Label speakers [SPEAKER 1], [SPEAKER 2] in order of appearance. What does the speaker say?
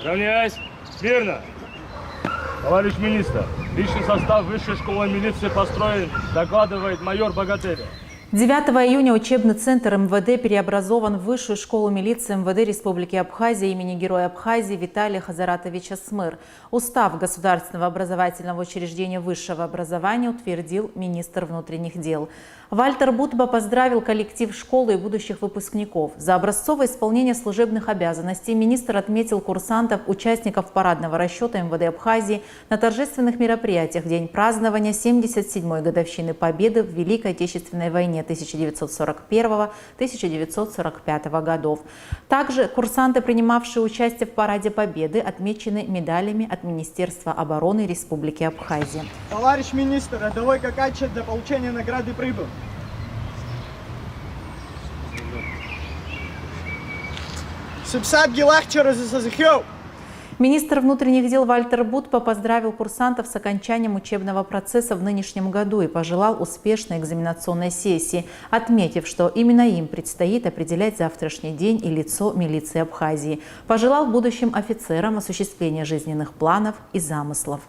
[SPEAKER 1] Равняйсь. Смирно. Товарищ министр, личный состав высшей школы милиции построен, докладывает майор Богатырев.
[SPEAKER 2] 9 июня учебный центр МВД переобразован в Высшую школу милиции МВД Республики Абхазия имени Героя Абхазии Виталия Хазаратовича Смыр. Устав государственного образовательного учреждения высшего образования утвердил министр внутренних дел. Вальтер Бутба поздравил коллектив школы и будущих выпускников. За образцовое исполнение служебных обязанностей министр отметил курсантов, участников парадного расчета МВД Абхазии на торжественных мероприятиях в день празднования 77-й годовщины Победы в Великой Отечественной войне 1941-1945 годов. Также курсанты, принимавшие участие в Параде Победы, отмечены медалями от Министерства обороны Республики Абхазия.
[SPEAKER 3] Товарищ министр, рядовой Какачев для получения награды прибыл.
[SPEAKER 2] Министр внутренних дел Вальтер Бутба поздравил курсантов с окончанием учебного процесса в нынешнем году и пожелал успешной экзаменационной сессии, отметив, что именно им предстоит определять завтрашний день и лицо милиции Абхазии. Пожелал будущим офицерам осуществления жизненных планов и замыслов.